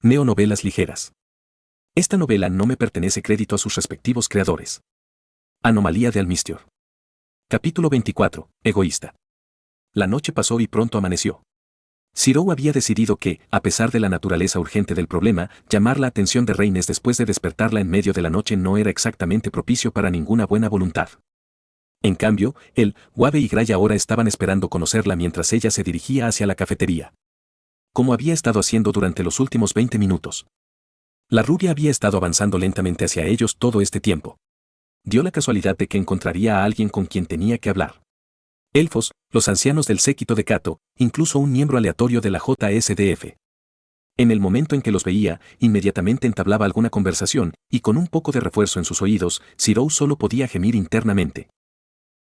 Neonovelas ligeras. Esta novela no me pertenece crédito a sus respectivos creadores. Anomalía de Almistior. Capítulo 24. Egoísta. La noche pasó y pronto amaneció. Zirou había decidido que, a pesar de la naturaleza urgente del problema, llamar la atención de Rhaenys después de despertarla en medio de la noche no era exactamente propicio para ninguna buena voluntad. En cambio, él, Wabe y Gray ahora estaban esperando conocerla mientras ella se dirigía hacia la cafetería. Como había estado haciendo durante los últimos 20 minutos. La rubia había estado avanzando lentamente hacia ellos todo este tiempo. Dio la casualidad de que encontraría a alguien con quien tenía que hablar. Elfos, los ancianos del séquito de Kato, incluso un miembro aleatorio de la JSDF. En el momento en que los veía, inmediatamente entablaba alguna conversación, y con un poco de refuerzo en sus oídos, Zirou solo podía gemir internamente.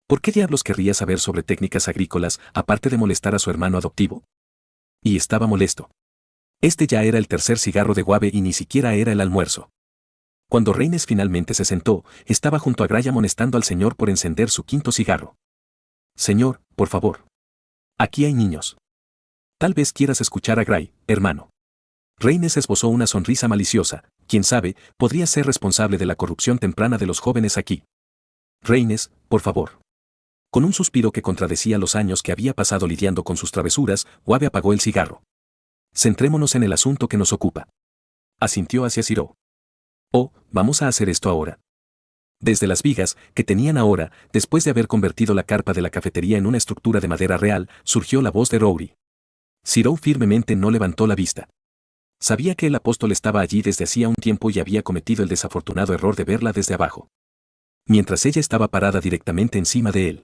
¿Por qué diablos querría saber sobre técnicas agrícolas, aparte de molestar a su hermano adoptivo? Y estaba molesto. Este ya era el tercer cigarro de Wabe y ni siquiera era el almuerzo. Cuando Rhaenys finalmente se sentó, estaba junto a Gray amonestando al señor por encender su quinto cigarro. Señor, por favor. Aquí hay niños. Tal vez quieras escuchar a Gray, hermano. Rhaenys esbozó una sonrisa maliciosa. Quién sabe, podría ser responsable de la corrupción temprana de los jóvenes aquí. Rhaenys, por favor. Con un suspiro que contradecía los años que había pasado lidiando con sus travesuras, Wabe apagó el cigarro. Centrémonos en el asunto que nos ocupa. Asintió hacia Zirou. Oh, vamos a hacer esto ahora. Desde las vigas, que tenían ahora, después de haber convertido la carpa de la cafetería en una estructura de madera real, surgió la voz de Rory. Zirou firmemente no levantó la vista. Sabía que el apóstol estaba allí desde hacía un tiempo y había cometido el desafortunado error de verla desde abajo. Mientras ella estaba parada directamente encima de él.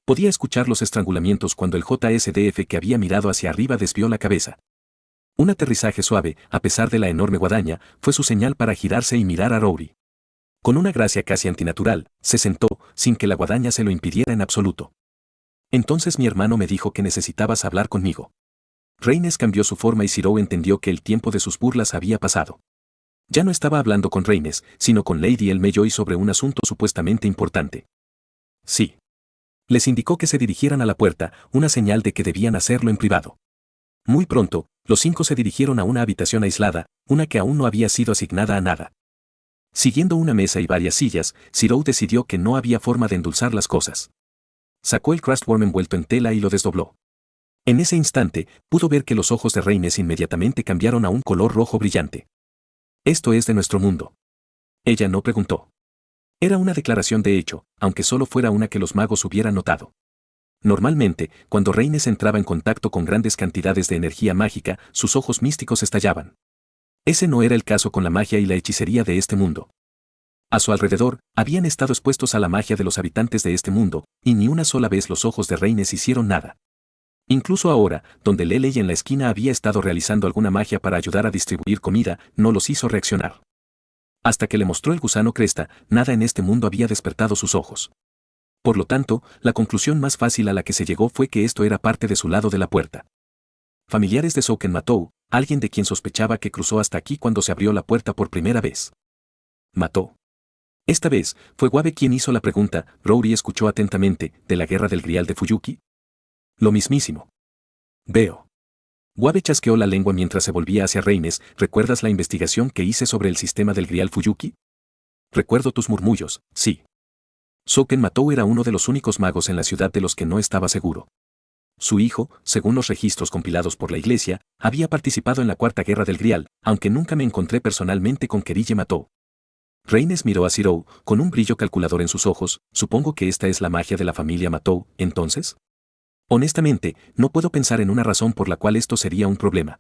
Podía escuchar los estrangulamientos cuando el JSDF que había mirado hacia arriba desvió la cabeza. Un aterrizaje suave, a pesar de la enorme guadaña, fue su señal para girarse y mirar a Rory. Con una gracia casi antinatural, se sentó, sin que la guadaña se lo impidiera en absoluto. Entonces mi hermano me dijo que necesitabas hablar conmigo. Rhaenys cambió su forma y Zirou entendió que el tiempo de sus burlas había pasado. Ya no estaba hablando con Rhaenys, sino con Lady Elmeyoy sobre un asunto supuestamente importante. Sí. Les indicó que se dirigieran a la puerta, una señal de que debían hacerlo en privado. Muy pronto, los 5 se dirigieron a una habitación aislada, una que aún no había sido asignada a nada. Siguiendo una mesa y varias sillas, Zirou decidió que no había forma de endulzar las cosas. Sacó el Crustworm envuelto en tela y lo desdobló. En ese instante, pudo ver que los ojos de Rhaenys inmediatamente cambiaron a un color rojo brillante. Esto es de nuestro mundo. Ella no preguntó. Era una declaración de hecho, aunque solo fuera una que los magos hubieran notado. Normalmente, cuando Rhaenys entraba en contacto con grandes cantidades de energía mágica, sus ojos místicos estallaban. Ese no era el caso con la magia y la hechicería de este mundo. A su alrededor, habían estado expuestos a la magia de los habitantes de este mundo, y ni una sola vez los ojos de Rhaenys hicieron nada. Incluso ahora, donde Lelei en la esquina había estado realizando alguna magia para ayudar a distribuir comida, no los hizo reaccionar. Hasta que le mostró el gusano cresta, nada en este mundo había despertado sus ojos. Por lo tanto, la conclusión más fácil a la que se llegó fue que esto era parte de su lado de la puerta. Familiares de Souken Matou, alguien de quien sospechaba que cruzó hasta aquí cuando se abrió la puerta por primera vez. Mató. Esta vez, fue Wabe quien hizo la pregunta. Rory escuchó atentamente. ¿De la guerra del Grial de Fuyuki? Lo mismísimo. Veo. Wabe chasqueó la lengua mientras se volvía hacia Rhaenys. ¿Recuerdas la investigación que hice sobre el sistema del Grial Fuyuki? Recuerdo tus murmullos, sí. Souken Matou era uno de los únicos magos en la ciudad de los que no estaba seguro. Su hijo, según los registros compilados por la iglesia, había participado en la Cuarta Guerra del Grial, aunque nunca me encontré personalmente con Kerille Matou. Rhaenys miró a Zirou, con un brillo calculador en sus ojos. Supongo que esta es la magia de la familia Matou, ¿entonces? Honestamente, no puedo pensar en una razón por la cual esto sería un problema.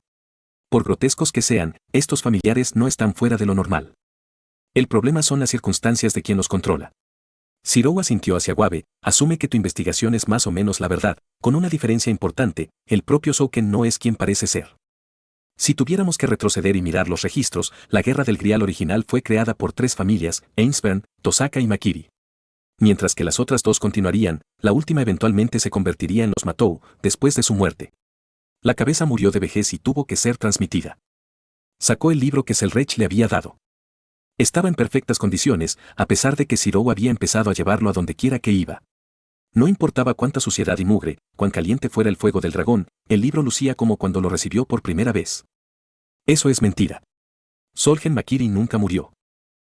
Por grotescos que sean, estos familiares no están fuera de lo normal. El problema son las circunstancias de quien los controla. Zirou asintió hacia Wabe. Asume que tu investigación es más o menos la verdad, con una diferencia importante. El propio Souken no es quien parece ser. Si tuviéramos que retroceder y mirar los registros, la guerra del Grial original fue creada por 3 familias, Ainsburn, Tosaka y Makiri. Mientras que las otras 2 continuarían, la última eventualmente se convertiría en los Matou, después de su muerte. La cabeza murió de vejez y tuvo que ser transmitida. Sacó el libro que Selrech le había dado. Estaba en perfectas condiciones, a pesar de que Zirou había empezado a llevarlo a donde quiera que iba. No importaba cuánta suciedad y mugre, cuán caliente fuera el fuego del dragón, el libro lucía como cuando lo recibió por primera vez. Eso es mentira. Solgen Makiri nunca murió.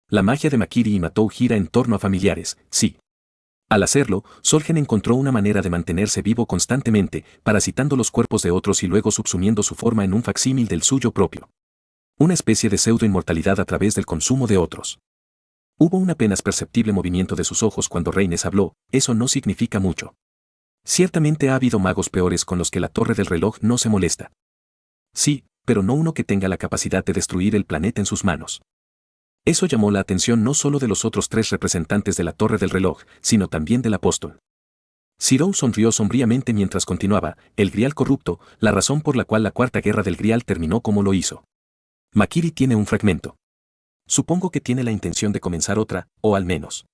La magia de Makiri y Matou gira en torno a familiares, sí. Al hacerlo, Solgen encontró una manera de mantenerse vivo constantemente, parasitando los cuerpos de otros y luego subsumiendo su forma en un facsímil del suyo propio. Una especie de pseudo-inmortalidad a través del consumo de otros. Hubo un apenas perceptible movimiento de sus ojos cuando Reines habló, eso no significa mucho. Ciertamente ha habido magos peores con los que la torre del reloj no se molesta. Sí, pero no uno que tenga la capacidad de destruir el planeta en sus manos. Eso llamó la atención no solo de los otros 3 representantes de la torre del reloj, sino también del apóstol. Zirou sonrió sombríamente mientras continuaba, el Grial corrupto, la razón por la cual la cuarta guerra del Grial terminó como lo hizo. Makiri tiene un fragmento. Supongo que tiene la intención de comenzar otra, o al menos.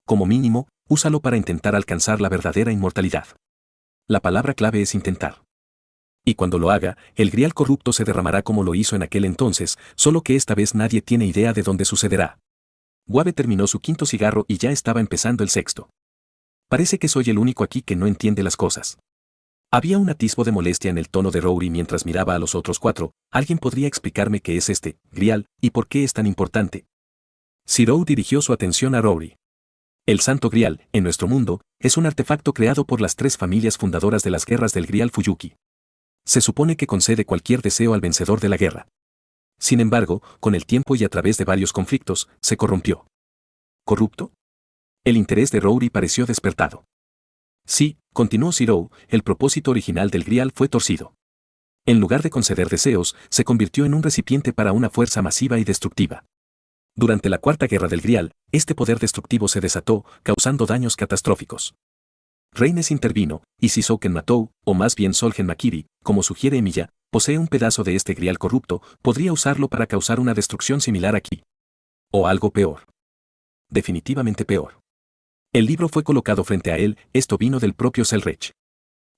Como mínimo, úsalo para intentar alcanzar la verdadera inmortalidad. La palabra clave es intentar. Y cuando lo haga, el Grial corrupto se derramará como lo hizo en aquel entonces, solo que esta vez nadie tiene idea de dónde sucederá. Wabe terminó su 5º cigarro y ya estaba empezando el 6º. Parece que soy el único aquí que no entiende las cosas. Había un atisbo de molestia en el tono de Rory mientras miraba a los otros 4. ¿Alguien podría explicarme qué es este Grial y por qué es tan importante? Zirou dirigió su atención a Rory. El Santo Grial, en nuestro mundo, es un artefacto creado por las 3 familias fundadoras de las guerras del Grial Fuyuki. Se supone que concede cualquier deseo al vencedor de la guerra. Sin embargo, con el tiempo y a través de varios conflictos, se corrompió. ¿Corrupto? El interés de Rory pareció despertado. Sí, continuó Zirou, el propósito original del Grial fue torcido. En lugar de conceder deseos, se convirtió en un recipiente para una fuerza masiva y destructiva. Durante la Cuarta Guerra del Grial, este poder destructivo se desató, causando daños catastróficos. Reines intervino, y si Souken Matou, o más bien Solgen Makiri, como sugiere Emilia, posee un pedazo de este Grial corrupto, podría usarlo para causar una destrucción similar aquí. O algo peor. Definitivamente peor. El libro fue colocado frente a él, esto vino del propio Selrech.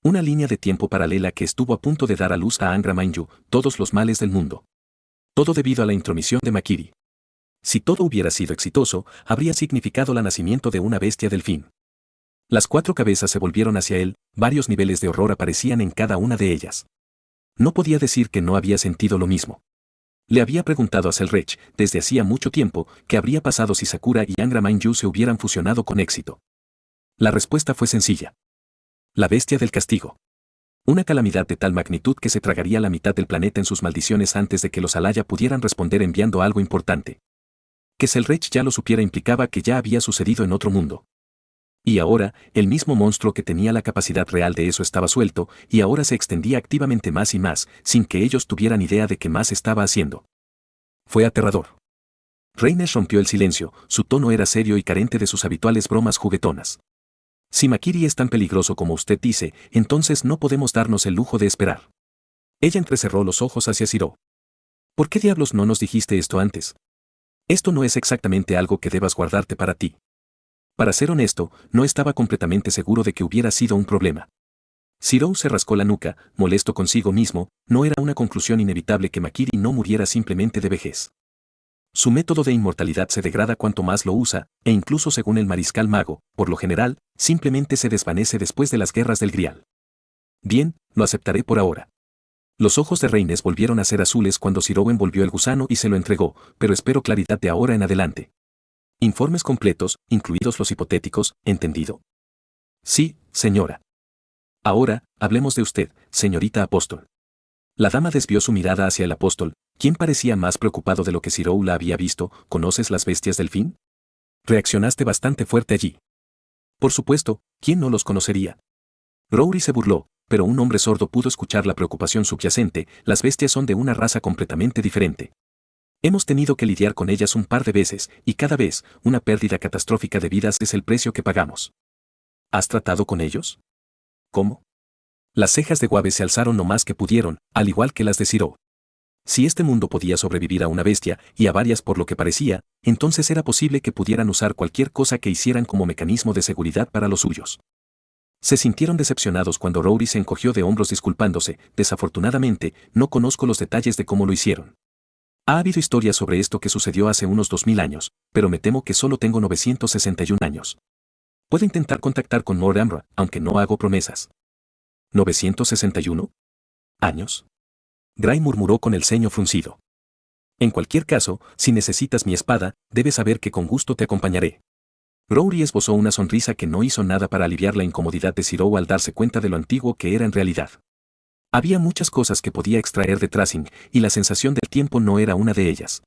Una línea de tiempo paralela que estuvo a punto de dar a luz a Angra Mainyu, todos los males del mundo. Todo debido a la intromisión de Makiri. Si todo hubiera sido exitoso, habría significado el nacimiento de una bestia delfín. Las 4 cabezas se volvieron hacia él, varios niveles de horror aparecían en cada una de ellas. No podía decir que no había sentido lo mismo. Le había preguntado a Selrech, desde hacía mucho tiempo, qué habría pasado si Sakura y Angra Mainyu se hubieran fusionado con éxito. La respuesta fue sencilla. La bestia del castigo. Una calamidad de tal magnitud que se tragaría la mitad del planeta en sus maldiciones antes de que los Alaya pudieran responder enviando algo importante. Que Selrech ya lo supiera implicaba que ya había sucedido en otro mundo. Y ahora, el mismo monstruo que tenía la capacidad real de eso estaba suelto, y ahora se extendía activamente más y más, sin que ellos tuvieran idea de qué más estaba haciendo. Fue aterrador. Reines rompió el silencio, su tono era serio y carente de sus habituales bromas juguetonas. Si Makiri es tan peligroso como usted dice, entonces no podemos darnos el lujo de esperar. Ella entrecerró los ojos hacia Zirou. ¿Por qué diablos no nos dijiste esto antes? Esto no es exactamente algo que debas guardarte para ti. Para ser honesto, no estaba completamente seguro de que hubiera sido un problema. Zirou se rascó la nuca, molesto consigo mismo, no era una conclusión inevitable que Makiri no muriera simplemente de vejez. Su método de inmortalidad se degrada cuanto más lo usa, e incluso según el mariscal mago, por lo general, simplemente se desvanece después de las guerras del Grial. Bien, lo aceptaré por ahora. Los ojos de Reines volvieron a ser azules cuando Zirou envolvió el gusano y se lo entregó, pero espero claridad de ahora en adelante. Informes completos, incluidos los hipotéticos, ¿entendido? Sí, señora. Ahora, hablemos de usted, señorita apóstol. La dama desvió su mirada hacia el apóstol, quien parecía más preocupado de lo que Zirou la había visto. ¿Conoces las bestias del fin? Reaccionaste bastante fuerte allí. Por supuesto, ¿quién no los conocería? Rory se burló, pero un hombre sordo pudo escuchar la preocupación subyacente. Las bestias son de una raza completamente diferente. Hemos tenido que lidiar con ellas un par de veces, y cada vez, una pérdida catastrófica de vidas es el precio que pagamos. ¿Has tratado con ellos? ¿Cómo? Las cejas de Wabe se alzaron lo más que pudieron, al igual que las de Zirou. Si este mundo podía sobrevivir a una bestia, y a varias por lo que parecía, entonces era posible que pudieran usar cualquier cosa que hicieran como mecanismo de seguridad para los suyos. Se sintieron decepcionados cuando Rory se encogió de hombros disculpándose. Desafortunadamente, no conozco los detalles de cómo lo hicieron. Ha habido historias sobre esto que sucedió hace unos 2000 años, pero me temo que solo tengo 961 años. Puedo intentar contactar con Mor Amra, aunque no hago promesas. ¿961 años? Gray murmuró con el ceño fruncido. En cualquier caso, si necesitas mi espada, debes saber que con gusto te acompañaré. Rory esbozó una sonrisa que no hizo nada para aliviar la incomodidad de Zero al darse cuenta de lo antiguo que era en realidad. Había muchas cosas que podía extraer de Trasin, y la sensación del tiempo no era una de ellas.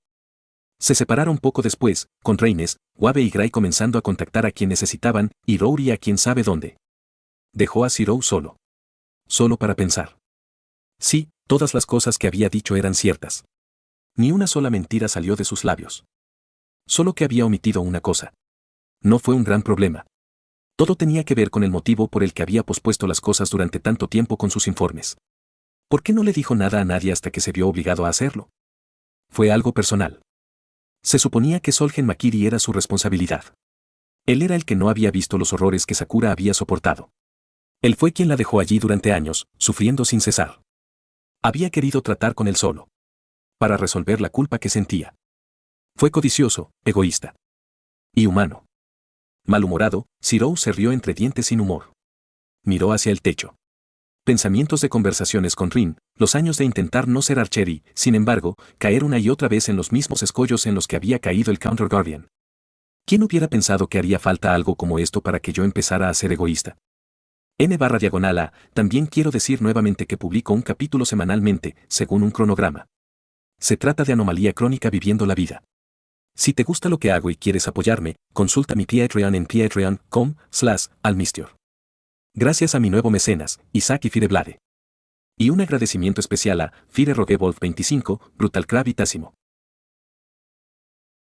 Se separaron poco después, con Rhaenys, Wave y Gray comenzando a contactar a quien necesitaban, y Rory a quien sabe dónde. Dejó a Zero solo. Solo para pensar. Sí, todas las cosas que había dicho eran ciertas. Ni una sola mentira salió de sus labios. Solo que había omitido una cosa. No fue un gran problema. Todo tenía que ver con el motivo por el que había pospuesto las cosas durante tanto tiempo con sus informes. ¿Por qué no le dijo nada a nadie hasta que se vio obligado a hacerlo? Fue algo personal. Se suponía que Solgen Makiri era su responsabilidad. Él era el que no había visto los horrores que Sakura había soportado. Él fue quien la dejó allí durante años, sufriendo sin cesar. Había querido tratar con él solo. Para resolver la culpa que sentía. Fue codicioso, egoísta. Y humano. Malhumorado, Zero se rió entre dientes sin humor. Miró hacia el techo. Pensamientos de conversaciones con Rin, los años de intentar no ser Archer y, sin embargo, caer una y otra vez en los mismos escollos en los que había caído el Counter Guardian. ¿Quién hubiera pensado que haría falta algo como esto para que yo empezara a ser egoísta? N/A, también quiero decir nuevamente que publico un capítulo semanalmente, según un cronograma. Se trata de Anomalía Crónica viviendo la vida. Si te gusta lo que hago y quieres apoyarme, consulta mi Patreon en patreon.com/almistior. Gracias a mi nuevo mecenas, Isaac y Fireblade. Y un agradecimiento especial a Fire Roguevolf 25, Brutal Crab y Tásimo.